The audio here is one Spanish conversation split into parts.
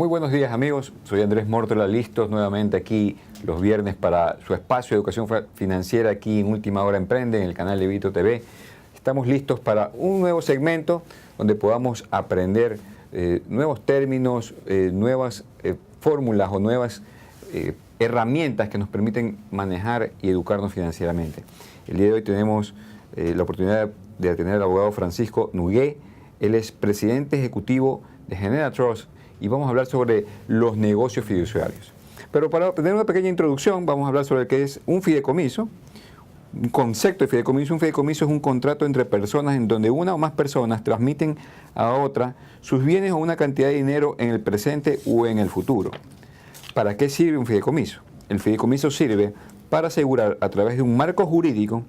Muy buenos días amigos, soy Andrés Mórtola, listos nuevamente aquí los viernes para su espacio de educación financiera aquí en Última Hora Emprende, en el canal de Vito TV. Estamos listos para un nuevo segmento donde podamos aprender nuevos términos, nuevas fórmulas o nuevas herramientas que nos permiten manejar y educarnos financieramente. El día de hoy tenemos la oportunidad de tener al abogado Francisco Nogué. Él es presidente ejecutivo de Genera Trust y vamos a hablar sobre los negocios fiduciarios. Pero para tener una pequeña introducción, vamos a hablar sobre qué es un fideicomiso, un concepto de fideicomiso. Un fideicomiso es un contrato entre personas en donde una o más personas transmiten a otra sus bienes o una cantidad de dinero en el presente o en el futuro. ¿Para qué sirve un fideicomiso? El fideicomiso sirve para asegurar a través de un marco jurídico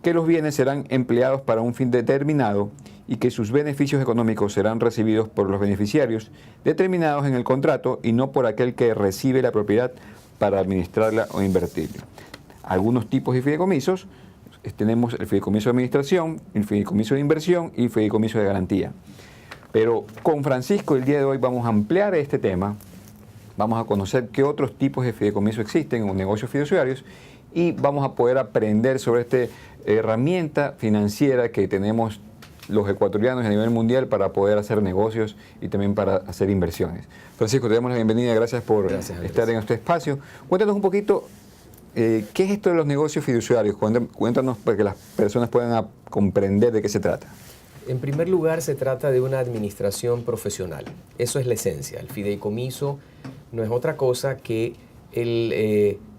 que los bienes serán empleados para un fin determinado y que sus beneficios económicos serán recibidos por los beneficiarios determinados en el contrato y no por aquel que recibe la propiedad para administrarla o invertirla. Algunos tipos de fideicomisos, tenemos el fideicomiso de administración, el fideicomiso de inversión y el fideicomiso de garantía. Pero con Francisco el día de hoy vamos a ampliar este tema, vamos a conocer qué otros tipos de fideicomiso existen en los negocios fiduciarios y vamos a poder aprender sobre esta herramienta financiera que tenemos los ecuatorianos a nivel mundial para poder hacer negocios y también para hacer inversiones. Francisco, te damos la bienvenida, gracias por estar en este espacio. Cuéntanos un poquito, ¿qué es esto de los negocios fiduciarios? Cuéntanos para que las personas puedan comprender de qué se trata. En primer lugar, se trata de una administración profesional. Eso es la esencia. El fideicomiso no es otra cosa que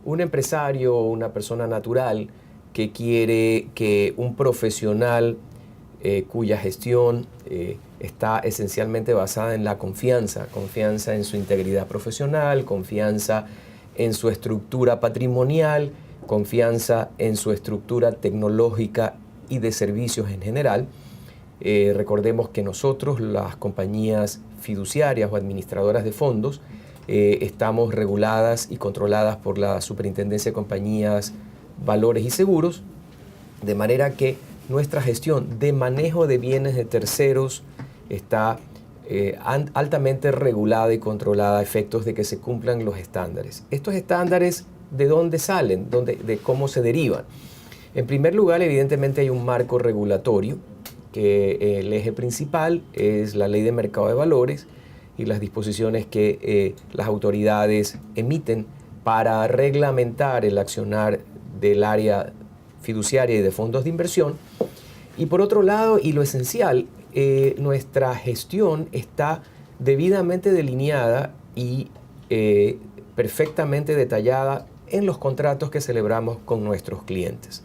un empresario o una persona natural que quiere que un profesional cuya gestión está esencialmente basada en la confianza en su integridad profesional, confianza en su estructura patrimonial, confianza en su estructura tecnológica y de servicios en general. Recordemos que nosotros, las compañías fiduciarias o administradoras de fondos, estamos reguladas y controladas por la Superintendencia de Compañías, Valores y Seguros, de manera que nuestra gestión de manejo de bienes de terceros está altamente regulada y controlada a efectos de que se cumplan los estándares. Estos estándares, ¿de dónde salen? ¿De cómo se derivan? En primer lugar, evidentemente hay un marco regulatorio, que el eje principal es la Ley de Mercado de Valores y las disposiciones que las autoridades emiten para reglamentar el accionar del área fiduciaria y de fondos de inversión. Y por otro lado, y lo esencial, nuestra gestión está debidamente delineada y perfectamente detallada en los contratos que celebramos con nuestros clientes.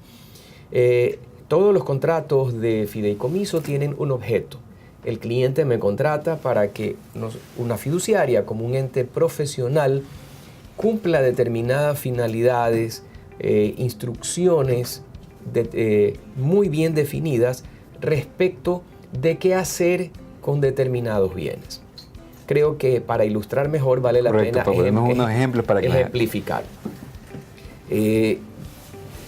Todos los contratos de fideicomiso tienen un objeto. El cliente me contrata para que una fiduciaria, como un ente profesional, cumpla determinadas finalidades, instrucciones muy bien definidas respecto de qué hacer con determinados bienes. Creo que para ilustrar mejor vale la pena unos ejemplos para ejemplificar.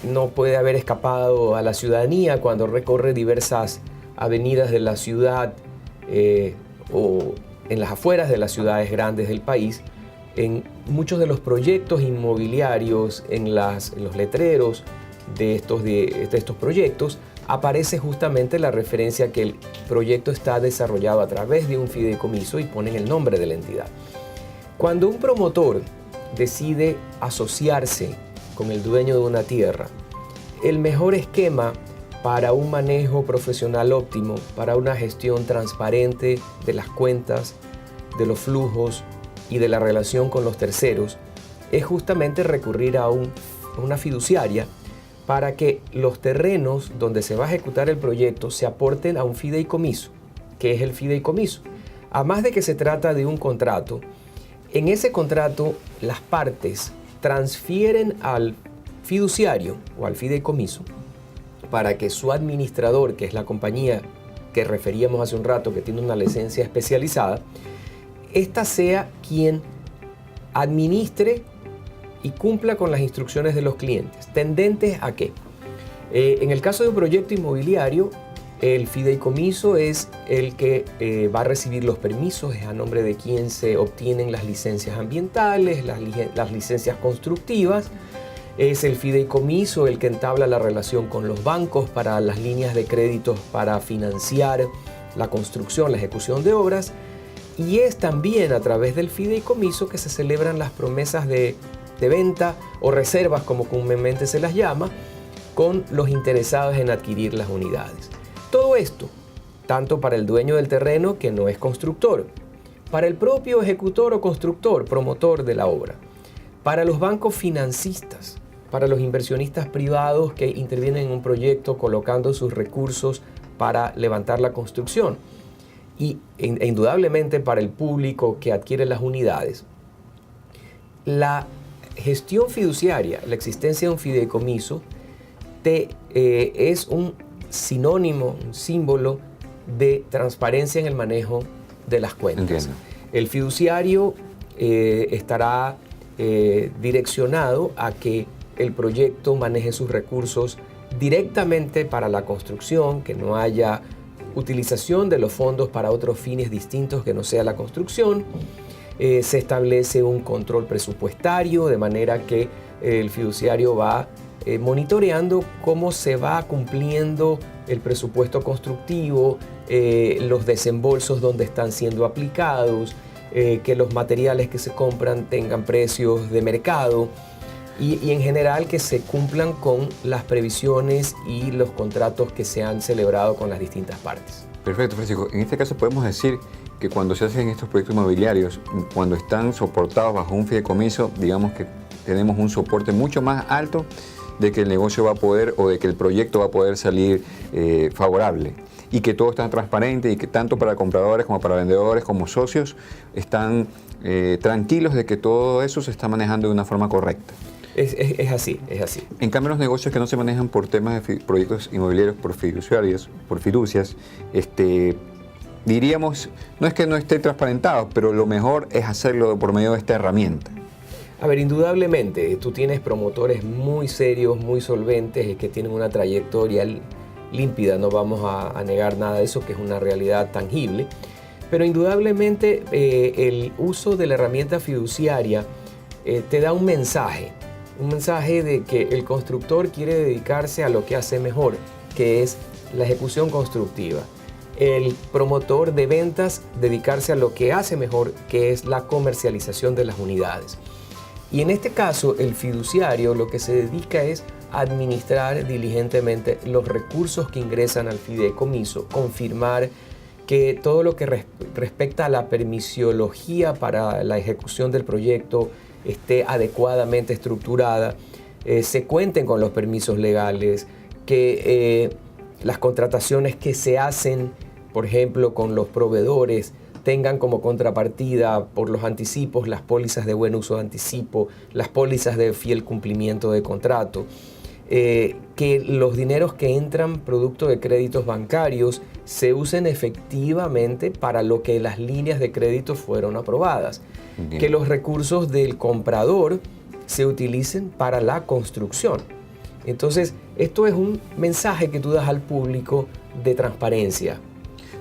No puede haber escapado a la ciudadanía cuando recorre diversas avenidas de la ciudad o en las afueras de las ciudades grandes del país. En muchos de los proyectos inmobiliarios, en los letreros de estos proyectos, aparece justamente la referencia que el proyecto está desarrollado a través de un fideicomiso y ponen el nombre de la entidad. Cuando un promotor decide asociarse con el dueño de una tierra, el mejor esquema para un manejo profesional óptimo, para una gestión transparente de las cuentas, de los flujos y de la relación con los terceros, es justamente recurrir a una fiduciaria para que los terrenos donde se va a ejecutar el proyecto se aporten a un fideicomiso. ¿Qué es el fideicomiso? Además de que se trata de un contrato, en ese contrato las partes transfieren al fiduciario o al fideicomiso para que su administrador, que es la compañía que referíamos hace un rato, que tiene una licencia especializada, esta sea quien administre y cumpla con las instrucciones de los clientes. ¿Tendentes a qué? En el caso de un proyecto inmobiliario, El fideicomiso es el que va a recibir los permisos, es a nombre de quien se obtienen las licencias ambientales, las licencias constructivas. Es el fideicomiso el que entabla la relación con los bancos para las líneas de créditos para financiar la construcción, la ejecución de obras. Y es también a través del fideicomiso que se celebran las promesas de venta o reservas, como comúnmente se las llama, con los interesados en adquirir las unidades. Todo esto, tanto para el dueño del terreno, que no es constructor, para el propio ejecutor o constructor, promotor de la obra, para los bancos financistas, para los inversionistas privados que intervienen en un proyecto colocando sus recursos para levantar la construcción, e indudablemente para el público que adquiere las unidades. La gestión fiduciaria, la existencia de un fideicomiso, es un sinónimo, un símbolo de transparencia en el manejo de las cuentas. Entiendo. El fiduciario estará direccionado a que el proyecto maneje sus recursos directamente para la construcción, que no haya utilización de los fondos para otros fines distintos que no sea la construcción. Se establece un control presupuestario, de manera que el fiduciario va monitoreando cómo se va cumpliendo el presupuesto constructivo, los desembolsos donde están siendo aplicados, que los materiales que se compran tengan precios de mercado y en general que se cumplan con las previsiones y los contratos que se han celebrado con las distintas partes. Perfecto, Francisco. En este caso podemos decir que cuando se hacen estos proyectos inmobiliarios, cuando están soportados bajo un fideicomiso, digamos que tenemos un soporte mucho más alto de que el negocio va a poder o de que el proyecto va a poder salir favorable, y que todo está transparente y que tanto para compradores como para vendedores como socios están tranquilos de que todo eso se está manejando de una forma correcta. Es así, es así. En cambio, los negocios que no se manejan por temas de proyectos inmobiliarios por fiduciarios, por fiducias, diríamos, no es que no esté transparentado, pero lo mejor es hacerlo por medio de esta herramienta. A ver, indudablemente, tú tienes promotores muy serios, muy solventes, que tienen una trayectoria límpida, no vamos a negar nada de eso, que es una realidad tangible, pero indudablemente el uso de la herramienta fiduciaria te da un mensaje de que el constructor quiere dedicarse a lo que hace mejor, que es la ejecución constructiva. El promotor de ventas dedicarse a lo que hace mejor, que es la comercialización de las unidades. Y en este caso, el fiduciario lo que se dedica es a administrar diligentemente los recursos que ingresan al fideicomiso, confirmar que todo lo que respecta a la permisiología para la ejecución del proyecto esté adecuadamente estructurada, se cuenten con los permisos legales, que las contrataciones que se hacen, por ejemplo, con los proveedores, tengan como contrapartida por los anticipos las pólizas de buen uso de anticipo, las pólizas de fiel cumplimiento de contrato, que los dineros que entran producto de créditos bancarios se usen efectivamente para lo que las líneas de crédito fueron aprobadas, que los recursos del comprador se utilicen para la construcción. Entonces, esto es un mensaje que tú das al público de transparencia.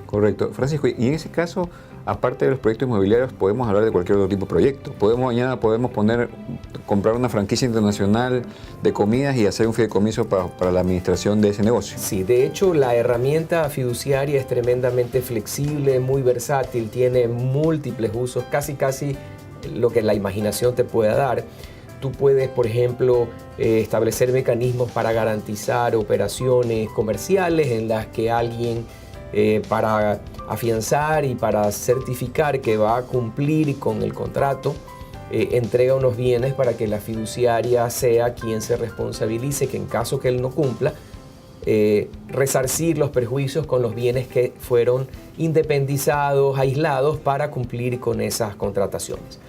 Correcto. Francisco, y en ese caso, aparte de los proyectos inmobiliarios, podemos hablar de cualquier otro tipo de proyecto. Mañana podemos comprar una franquicia internacional de comidas y hacer un fideicomiso para la administración de ese negocio. Sí, de hecho, la herramienta fiduciaria es tremendamente flexible, muy versátil, tiene múltiples usos, casi lo que la imaginación te pueda dar. Tú puedes, por ejemplo, establecer mecanismos para garantizar operaciones comerciales en las que alguien, para afianzar y para certificar que va a cumplir con el contrato, entrega unos bienes para que la fiduciaria sea quien se responsabilice, que en caso que él no cumpla, resarcir los perjuicios con los bienes que fueron independizados, aislados, para cumplir con esas contrataciones.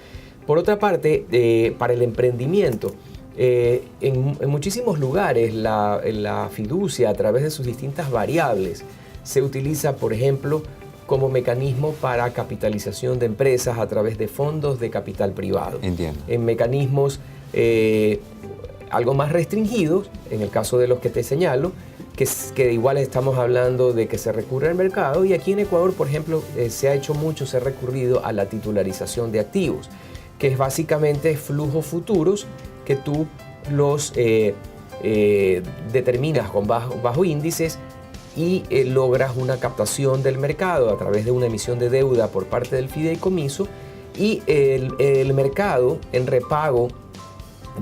Por otra parte, para el emprendimiento, en muchísimos lugares la fiducia, a través de sus distintas variables, se utiliza, por ejemplo, como mecanismo para capitalización de empresas a través de fondos de capital privado. Entiendo. En mecanismos algo más restringidos, en el caso de los que te señalo, que igual estamos hablando de que se recurre al mercado, y aquí en Ecuador, por ejemplo, se ha hecho mucho, se ha recurrido a la titularización de activos, que es básicamente flujos futuros que tú los determinas con bajo índices y logras una captación del mercado a través de una emisión de deuda por parte del fideicomiso, y el mercado, en repago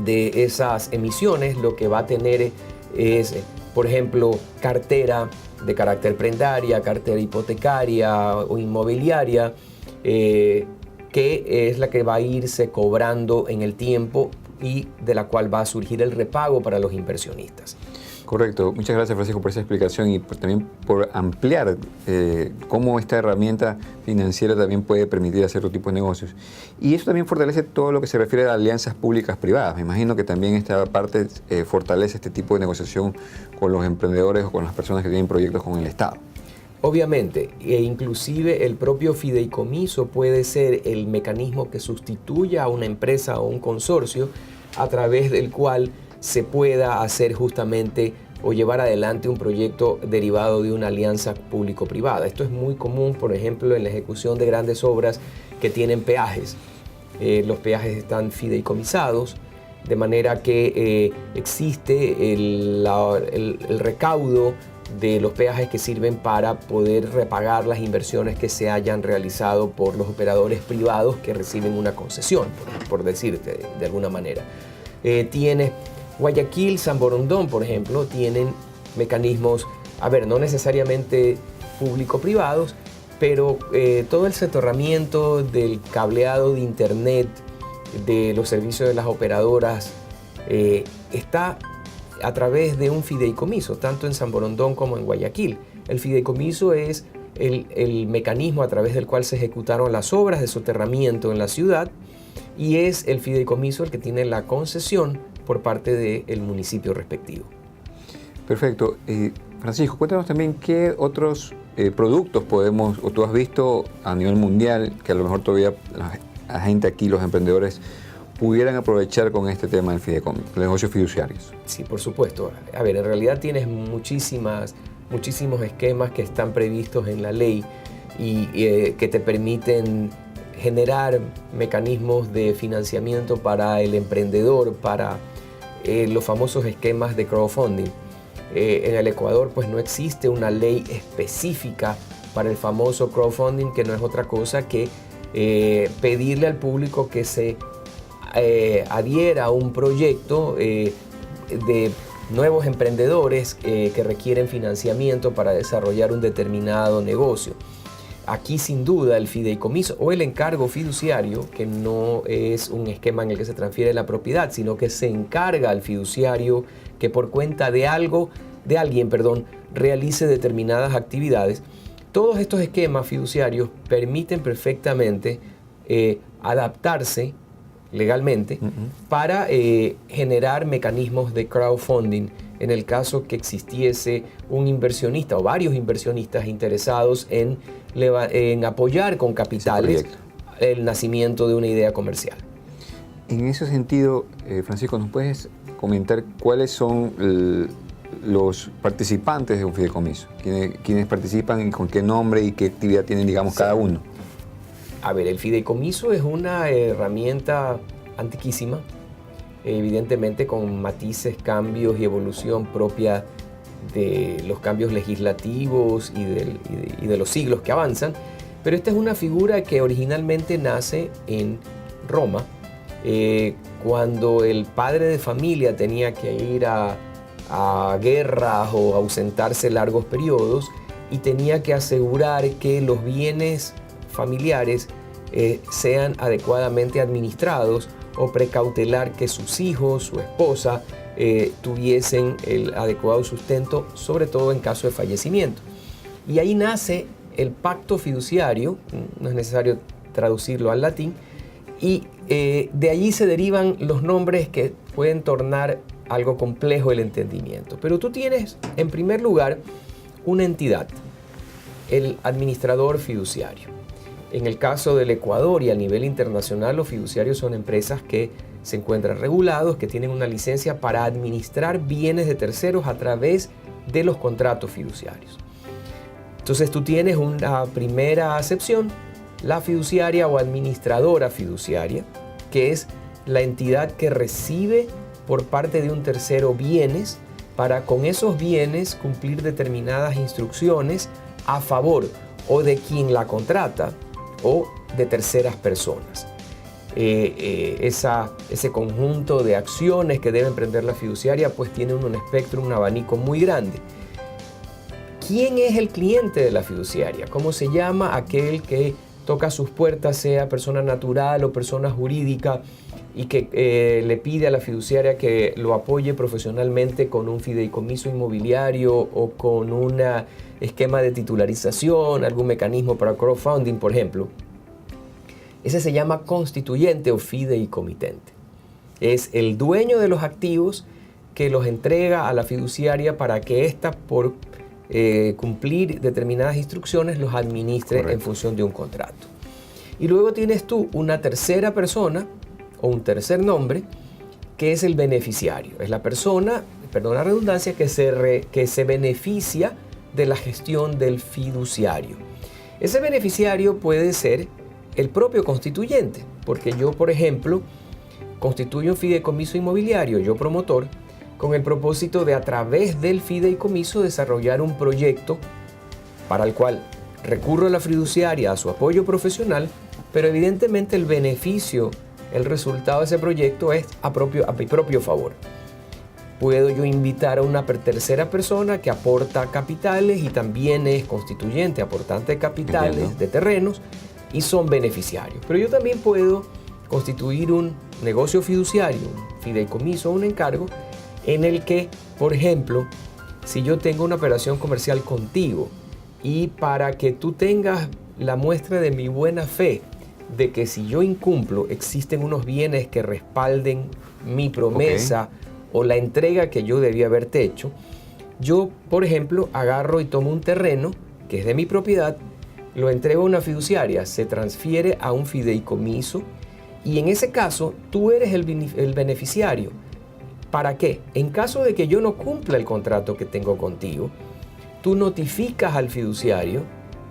de esas emisiones, lo que va a tener es, por ejemplo, cartera de carácter prendaria, cartera hipotecaria o inmobiliaria, que es la que va a irse cobrando en el tiempo y de la cual va a surgir el repago para los inversionistas. Correcto. Muchas gracias, Francisco, por esa explicación y también por ampliar cómo esta herramienta financiera también puede permitir hacer otro tipo de negocios. Y eso también fortalece todo lo que se refiere a alianzas públicas-privadas. Me imagino que también esta parte fortalece este tipo de negociación con los emprendedores o con las personas que tienen proyectos con el Estado. Obviamente, e inclusive el propio fideicomiso puede ser el mecanismo que sustituya a una empresa o un consorcio a través del cual se pueda hacer justamente o llevar adelante un proyecto derivado de una alianza público-privada. Esto es muy común, por ejemplo, en la ejecución de grandes obras que tienen peajes. Los peajes están fideicomisados, de manera que existe el recaudo de los peajes que sirven para poder repagar las inversiones que se hayan realizado por los operadores privados que reciben una concesión, por decirte de alguna manera. Tienes Guayaquil, San Borondón, por ejemplo, tienen mecanismos, no necesariamente público-privados, pero todo el soterramiento del cableado de internet, de los servicios de las operadoras, está a través de un fideicomiso, tanto en San Borondón como en Guayaquil. El fideicomiso es el mecanismo a través del cual se ejecutaron las obras de soterramiento en la ciudad, y es el fideicomiso el que tiene la concesión por parte del municipio respectivo. Perfecto. Francisco, cuéntanos también qué otros productos podemos, o tú has visto a nivel mundial, que a lo mejor todavía la gente aquí, los emprendedores, pudieran aprovechar con este tema del fideicomiso, los negocios fiduciarios. Sí, por supuesto. En realidad tienes muchísimos esquemas que están previstos en la ley y que te permiten generar mecanismos de financiamiento para el emprendedor, para los famosos esquemas de crowdfunding. En el Ecuador pues no existe una ley específica para el famoso crowdfunding, que no es otra cosa que pedirle al público que se adhiera a un proyecto de nuevos emprendedores que requieren financiamiento para desarrollar un determinado negocio. Aquí sin duda el fideicomiso o el encargo fiduciario, que no es un esquema en el que se transfiere la propiedad, sino que se encarga al fiduciario que por cuenta de alguien, realice determinadas actividades. Todos estos esquemas fiduciarios permiten perfectamente adaptarse legalmente para generar mecanismos de crowdfunding en el caso que existiese un inversionista o varios inversionistas interesados en apoyar con capitales el nacimiento de una idea comercial. En ese sentido, Francisco, ¿nos puedes comentar cuáles son los participantes de un fideicomiso? ¿Quiénes participan y con qué nombre y qué actividad tienen, digamos, cada uno? El fideicomiso es una herramienta antiquísima, evidentemente con matices, cambios y evolución propia de los cambios legislativos y de los siglos que avanzan, pero esta es una figura que originalmente nace en Roma, cuando el padre de familia tenía que ir a guerras o ausentarse largos periodos y tenía que asegurar que los bienes familiares sean adecuadamente administrados o precautelar que sus hijos, su esposa, tuviesen el adecuado sustento, sobre todo en caso de fallecimiento. Y ahí nace el pacto fiduciario, no es necesario traducirlo al latín, y de allí se derivan los nombres que pueden tornar algo complejo el entendimiento. Pero tú tienes, en primer lugar, una entidad, el administrador fiduciario. En el caso del Ecuador y a nivel internacional, los fiduciarios son empresas que se encuentran regulados, que tienen una licencia para administrar bienes de terceros a través de los contratos fiduciarios. Entonces tú tienes una primera acepción, la fiduciaria o administradora fiduciaria, que es la entidad que recibe por parte de un tercero bienes para con esos bienes cumplir determinadas instrucciones a favor o de quien la contrata o de terceras personas. Ese conjunto de acciones que debe emprender la fiduciaria pues tiene un espectro, un abanico muy grande. ¿Quién es el cliente de la fiduciaria? ¿Cómo se llama aquel que toca sus puertas, sea persona natural o persona jurídica, y que le pide a la fiduciaria que lo apoye profesionalmente con un fideicomiso inmobiliario o con un esquema de titularización, algún mecanismo para crowdfunding, por ejemplo? Ese se llama constituyente o fideicomitente. Es el dueño de los activos que los entrega a la fiduciaria para que ésta, por cumplir determinadas instrucciones, los administre. Correcto. En función de un contrato. Y luego tienes tú una tercera persona o un tercer nombre, que es el beneficiario. Es la persona, perdón la redundancia, que se beneficia de la gestión del fiduciario. Ese beneficiario puede ser el propio constituyente, porque yo, por ejemplo, constituyo un fideicomiso inmobiliario, yo promotor, con el propósito de, a través del fideicomiso, desarrollar un proyecto para el cual recurro a la fiduciaria, a su apoyo profesional, pero evidentemente el beneficio, el resultado de ese proyecto es a mi propio favor. Puedo yo invitar a una tercera persona que aporta capitales y también es constituyente, aportante de capitales. Entiendo. De terrenos, y son beneficiarios. Pero yo también puedo constituir un negocio fiduciario, un fideicomiso o un encargo, en el que, por ejemplo, si yo tengo una operación comercial contigo y para que tú tengas la muestra de mi buena fe, de que si yo incumplo existen unos bienes que respalden mi promesa. Okay. O la entrega que yo debía haberte hecho, yo, por ejemplo, agarro y tomo un terreno que es de mi propiedad, lo entrego a una fiduciaria, se transfiere a un fideicomiso y en ese caso tú eres el beneficiario. ¿Para qué? En caso de que yo no cumpla el contrato que tengo contigo, tú notificas al fiduciario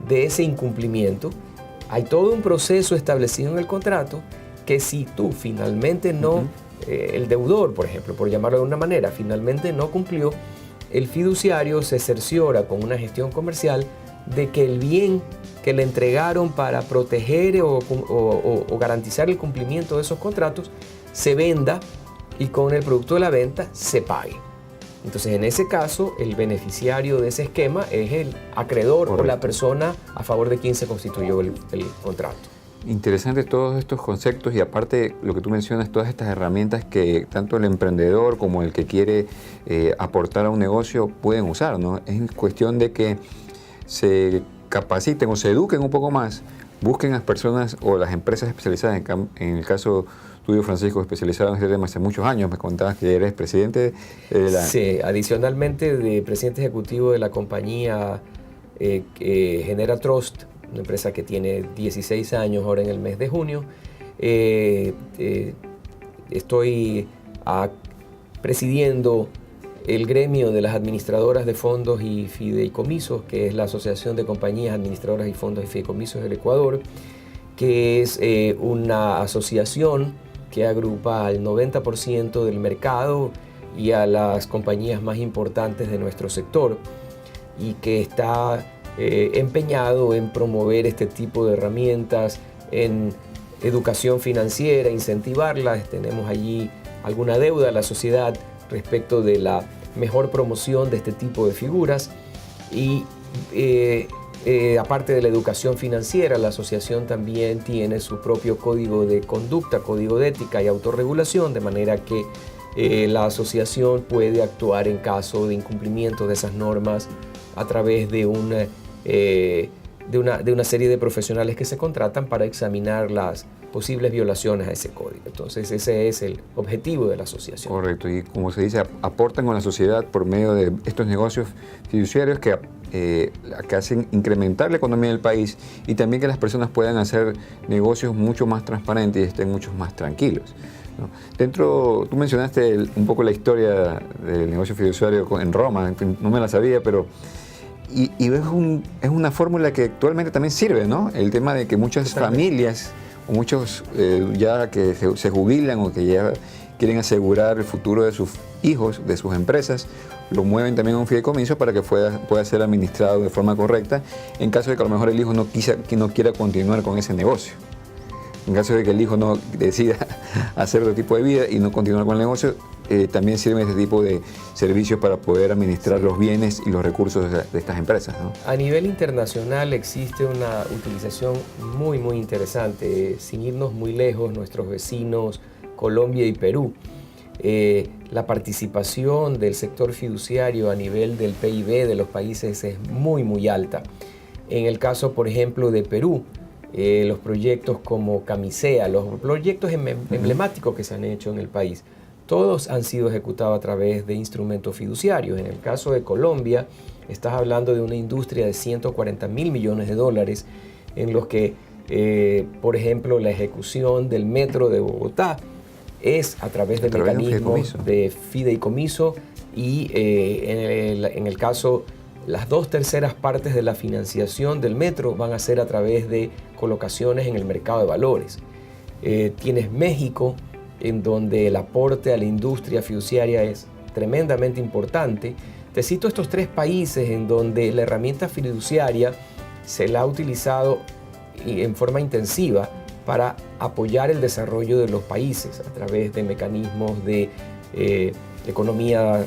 de ese incumplimiento. Hay todo un proceso establecido en el contrato que si tú finalmente no, el deudor, por ejemplo, por llamarlo de una manera, finalmente no cumplió, el fiduciario se cerciora con una gestión comercial de que el bien que le entregaron para proteger o garantizar el cumplimiento de esos contratos se venda y con el producto de la venta se pague. Entonces, en ese caso, el beneficiario de ese esquema es el acreedor. Correcto. O la persona a favor de quien se constituyó el contrato. Interesantes todos estos conceptos y aparte lo que tú mencionas, todas estas herramientas que tanto el emprendedor como el que quiere aportar a un negocio pueden usar, ¿no? Es cuestión de que se capaciten o se eduquen un poco más, busquen a las personas o las empresas especializadas, en el caso tuyo, Francisco, especializado en este tema hace muchos años, me contabas que eres presidente de la... Sí, adicionalmente de presidente ejecutivo de la compañía Genera Trust, una empresa que tiene 16 años ahora en el mes de junio. Estoy presidiendo el gremio de las administradoras de fondos y fideicomisos, que es la Asociación de Compañías Administradoras y Fondos y Fideicomisos del Ecuador, que es una asociación que agrupa al 90% del mercado y a las compañías más importantes de nuestro sector y que está empeñado en promover este tipo de herramientas en educación financiera, incentivarlas. Tenemos allí alguna deuda a la sociedad respecto de la mejor promoción de este tipo de figuras y aparte de la educación financiera, la asociación también tiene su propio código de conducta, código de ética y autorregulación, de manera que la asociación puede actuar en caso de incumplimiento de esas normas a través de una serie de profesionales que se contratan para examinar las posibles violaciones a ese código. Entonces ese es el objetivo de la asociación. Correcto, y como se dice, aportan con la sociedad por medio de estos negocios fiduciarios que hacen incrementar la economía del país y también que las personas puedan hacer negocios mucho más transparentes y estén mucho más tranquilos. ¿no? Tú mencionaste un poco la historia del negocio fiduciario en Roma, en fin, no me la sabía, pero y es una fórmula que actualmente también sirve, ¿no? El tema de que muchas familias o muchos ya que se jubilan o que ya quieren asegurar el futuro de sus hijos, de sus empresas, lo mueven también a un fideicomiso para que pueda ser administrado de forma correcta en caso de que a lo mejor el hijo no quiera continuar con ese negocio. En caso de que el hijo no decida hacer otro tipo de vida y no continuar con el negocio, también sirven este tipo de servicios para poder administrar los bienes y los recursos de estas empresas, ¿no? A nivel internacional existe una utilización muy interesante. Sin irnos muy lejos, nuestros vecinos Colombia y Perú, la participación del sector fiduciario a nivel del PIB de los países es muy alta. En el caso, por ejemplo, de Perú, los proyectos como Camisea, los proyectos emblemáticos que se han hecho en el país, todos han sido ejecutados a través de instrumentos fiduciarios. En el caso de Colombia, estás hablando de una industria de 140.000 millones de dólares, en los que, por ejemplo, la ejecución del metro de Bogotá es a través de mecanismos de fideicomiso y en el caso, las 2/3 partes de la financiación del metro van a ser a través de colocaciones en el mercado de valores. Tienes México, en donde el aporte a la industria fiduciaria es tremendamente importante. Te cito estos 3 países en donde la herramienta fiduciaria se la ha utilizado en forma intensiva para apoyar el desarrollo de los países a través de mecanismos de economía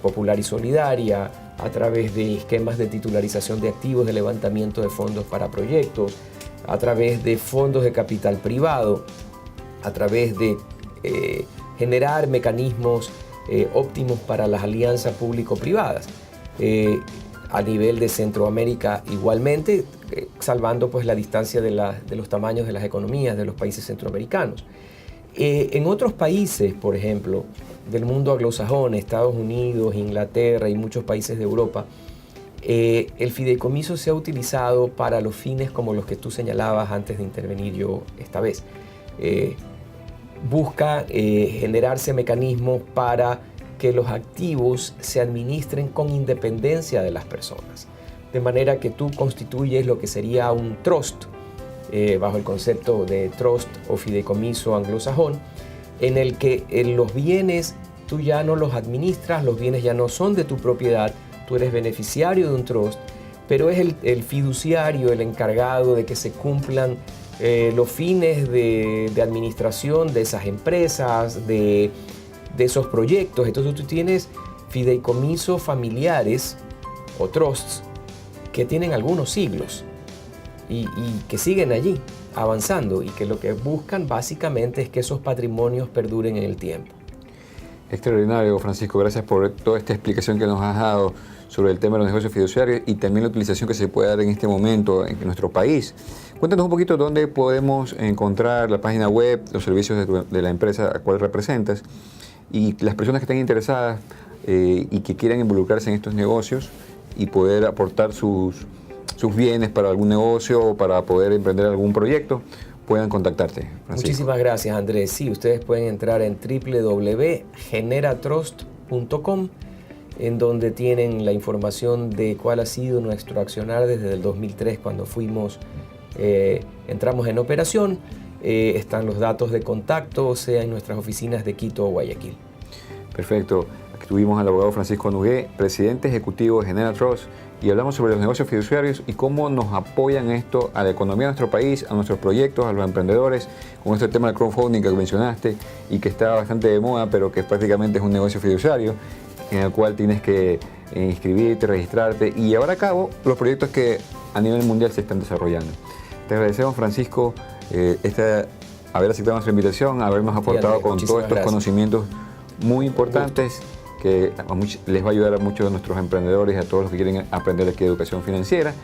popular y solidaria, a través de esquemas de titularización de activos, de levantamiento de fondos para proyectos, a través de fondos de capital privado, a través de generar mecanismos óptimos para las alianzas público-privadas. A nivel de Centroamérica igualmente, salvando pues la distancia de los tamaños de las economías de los países centroamericanos. En otros países, por ejemplo, del mundo anglosajón, Estados Unidos, Inglaterra y muchos países de Europa, el fideicomiso se ha utilizado para los fines como los que tú señalabas antes de intervenir yo esta vez. Busca generarse mecanismos para que los activos se administren con independencia de las personas. De manera que tú constituyes lo que sería un trust, bajo el concepto de trust o fideicomiso anglosajón, en el que los bienes tú ya no los administras, los bienes ya no son de tu propiedad, tú eres beneficiario de un trust, pero es el fiduciario el encargado de que se cumplan los fines de administración de esas empresas, de esos proyectos. Entonces tú tienes fideicomisos familiares o trusts que tienen algunos siglos y que siguen allí avanzando y que lo que buscan básicamente es que esos patrimonios perduren en el tiempo. Extraordinario, Francisco. Gracias por toda esta explicación que nos has dado sobre el tema de los negocios fiduciarios y también la utilización que se puede dar en este momento en nuestro país. Cuéntanos un poquito dónde podemos encontrar la página web, los servicios de la empresa a cual representas y las personas que estén interesadas y que quieran involucrarse en estos negocios y poder aportar sus bienes para algún negocio o para poder emprender algún proyecto, puedan contactarte, Francisco. Muchísimas gracias, Andrés. Sí, ustedes pueden entrar en www.generatrust.com, en donde tienen la información de cuál ha sido nuestro accionar desde el 2003 cuando entramos en operación. Están los datos de contacto, sea en nuestras oficinas de Quito o Guayaquil. Perfecto. Aquí tuvimos al abogado Francisco Nogué, presidente ejecutivo de Generatrust, y hablamos sobre los negocios fiduciarios y cómo nos apoyan esto a la economía de nuestro país, a nuestros proyectos, a los emprendedores, con este tema del crowdfunding que mencionaste y que está bastante de moda, pero que prácticamente es un negocio fiduciario en el cual tienes que inscribirte, registrarte y llevar a cabo los proyectos que a nivel mundial se están desarrollando. Te agradecemos, Francisco, haber aceptado nuestra invitación, habernos aportado con todos estos conocimientos muy importantes que les va a ayudar a muchos de nuestros emprendedores y a todos los que quieren aprender aquí de educación financiera.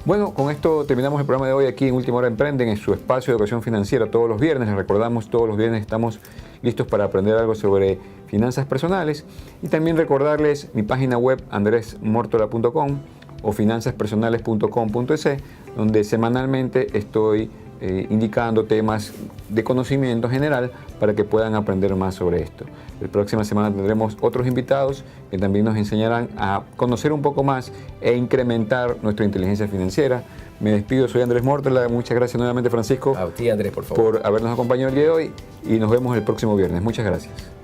Bueno, con esto terminamos el programa de hoy aquí en Última Hora Emprenden, en su espacio de educación financiera todos los viernes. Les recordamos, todos los viernes estamos listos para aprender algo sobre finanzas personales y también recordarles mi página web andresmortola.com o finanzaspersonales.com.es, donde semanalmente estoy indicando temas de conocimiento general para que puedan aprender más sobre esto. La próxima semana tendremos otros invitados que también nos enseñarán a conocer un poco más e incrementar nuestra inteligencia financiera. Me despido, soy Andrés Mórtola. Muchas gracias nuevamente, Francisco. A ti, Andrés, por favor. Por habernos acompañado el día de hoy y nos vemos el próximo viernes. Muchas gracias.